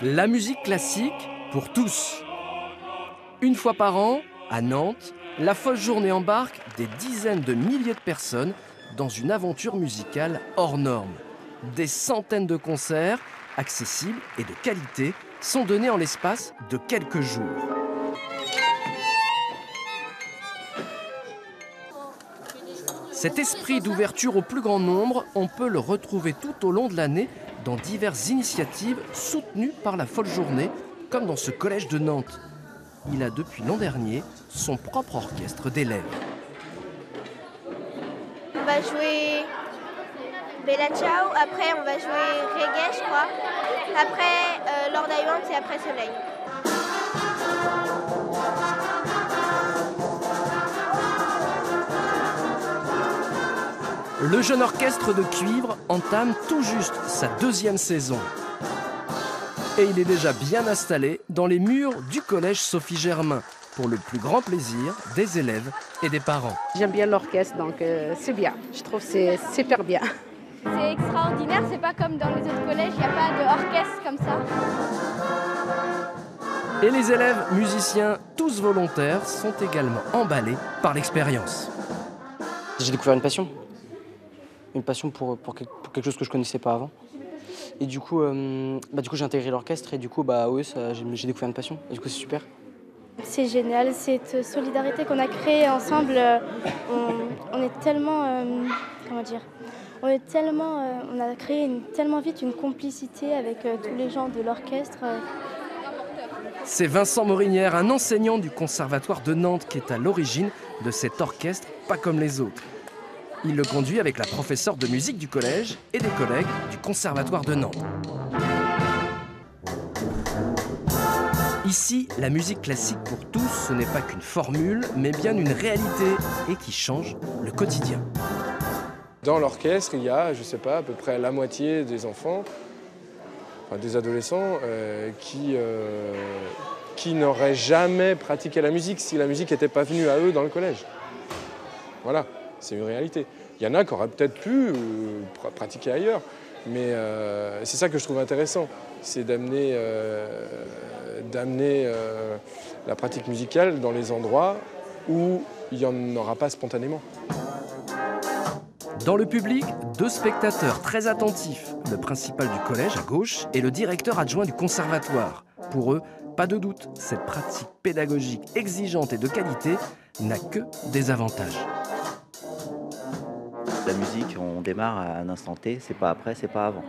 La musique classique pour tous. Une fois par an, à Nantes, la Folle Journée embarque des dizaines de milliers de personnes dans une aventure musicale hors norme. Des centaines de concerts, accessibles et de qualité, sont donnés en l'espace de quelques jours. Cet esprit d'ouverture au plus grand nombre, on peut le retrouver tout au long de l'année dans diverses initiatives soutenues par la Folle Journée, comme dans ce collège de Nantes. Il a depuis l'an dernier son propre orchestre d'élèves. On va jouer Bella Ciao, après on va jouer Reggae, je crois. Après Lord Island et après Soleil. Le jeune orchestre de cuivre entame tout juste sa deuxième saison. Et il est déjà bien installé dans les murs du collège Sophie Germain, pour le plus grand plaisir des élèves et des parents. J'aime bien l'orchestre, donc c'est bien. Je trouve que c'est super bien. C'est extraordinaire, c'est pas comme dans les autres collèges, il n'y a pas d'orchestre comme ça. Et les élèves musiciens, tous volontaires, sont également emballés par l'expérience. J'ai découvert une passion pour quelque chose que je connaissais pas avant. Et du coup j'ai intégré l'orchestre et du coup j'ai découvert une passion. Et du coup c'est super. C'est génial, cette solidarité qu'on a créée ensemble. On est tellement, on a créé tellement vite une complicité avec tous les gens de l'orchestre. C'est Vincent Morinière, un enseignant du Conservatoire de Nantes, qui est à l'origine de cet orchestre pas comme les autres. Il le conduit avec la professeure de musique du collège et des collègues du Conservatoire de Nantes. Ici, la musique classique pour tous, ce n'est pas qu'une formule, mais bien une réalité et qui change le quotidien. Dans l'orchestre, il y a, je sais pas, à peu près la moitié des enfants, enfin des adolescents, qui n'auraient jamais pratiqué la musique si la musique n'était pas venue à eux dans le collège. Voilà. C'est une réalité. Il y en a qui auraient peut-être pu pratiquer ailleurs, mais c'est ça que je trouve intéressant, c'est d'amener la pratique musicale dans les endroits où il n'y en aura pas spontanément. Dans le public, deux spectateurs très attentifs, le principal du collège à gauche et le directeur adjoint du conservatoire. Pour eux, pas de doute, cette pratique pédagogique exigeante et de qualité n'a que des avantages. La musique, on démarre à un instant T, c'est pas après, c'est pas avant.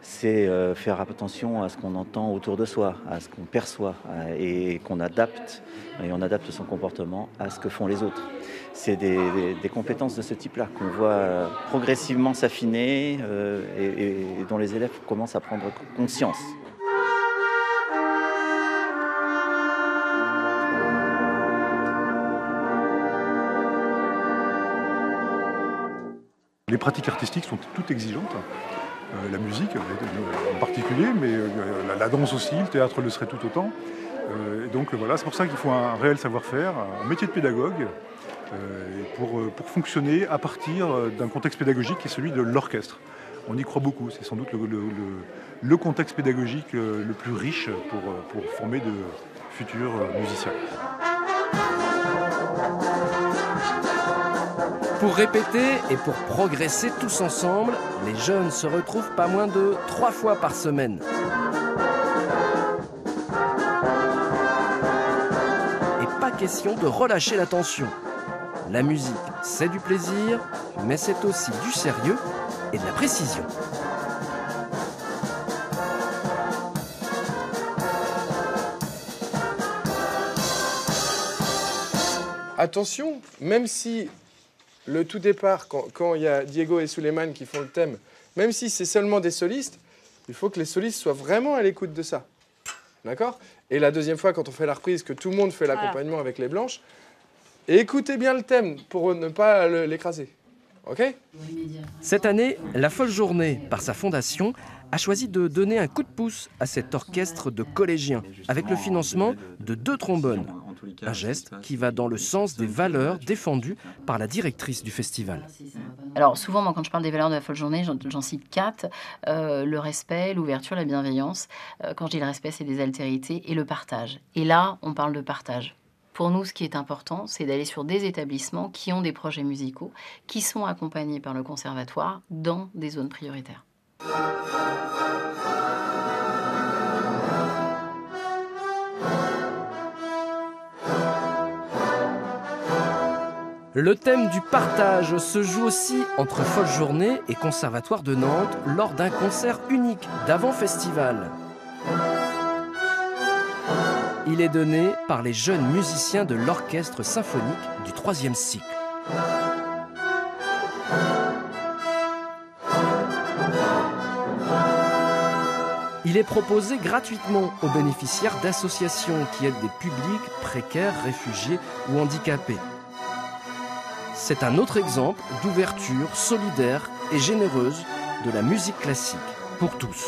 C'est faire attention à ce qu'on entend autour de soi, à ce qu'on perçoit et qu'on adapte, et on adapte son comportement à ce que font les autres. C'est des compétences de ce type-là qu'on voit progressivement s'affiner et dont les élèves commencent à prendre conscience. Les pratiques artistiques sont toutes exigeantes, la musique en particulier, mais la danse aussi, le théâtre le serait tout autant. Donc voilà, c'est pour ça qu'il faut un réel savoir-faire, un métier de pédagogue, pour fonctionner à partir d'un contexte pédagogique qui est celui de l'orchestre. On y croit beaucoup, c'est sans doute le contexte pédagogique le plus riche pour former de futurs musiciens. Pour répéter et pour progresser tous ensemble, les jeunes se retrouvent pas moins de 3 fois par semaine. Et pas question de relâcher la tension. La musique, c'est du plaisir, mais c'est aussi du sérieux et de la précision. Attention, même si le tout départ, quand il y a Diego et Suleiman qui font le thème, même si c'est seulement des solistes, il faut que les solistes soient vraiment à l'écoute de ça. D'accord? Et la deuxième fois, quand on fait la reprise, que tout le monde fait l'accompagnement avec les blanches, écoutez bien le thème pour ne pas l'écraser. OK? Cette année, la Folle Journée, par sa fondation, a choisi de donner un coup de pouce à cet orchestre de collégiens, avec le financement de 2 trombones. Un geste qui va dans le sens des valeurs défendues par la directrice du festival. Alors souvent, moi, quand je parle des valeurs de la folle journée, j'en cite 4. Le respect, l'ouverture, la bienveillance. Quand je dis le respect, c'est des altérités et le partage. Et là, on parle de partage. Pour nous, ce qui est important, c'est d'aller sur des établissements qui ont des projets musicaux, qui sont accompagnés par le conservatoire dans des zones prioritaires. Le thème du partage se joue aussi entre Folle Journée et Conservatoire de Nantes lors d'un concert unique d'avant-festival. Il est donné par les jeunes musiciens de l'orchestre symphonique du 3e cycle. Il est proposé gratuitement aux bénéficiaires d'associations qui aident des publics précaires, réfugiés ou handicapés. C'est un autre exemple d'ouverture solidaire et généreuse de la musique classique pour tous.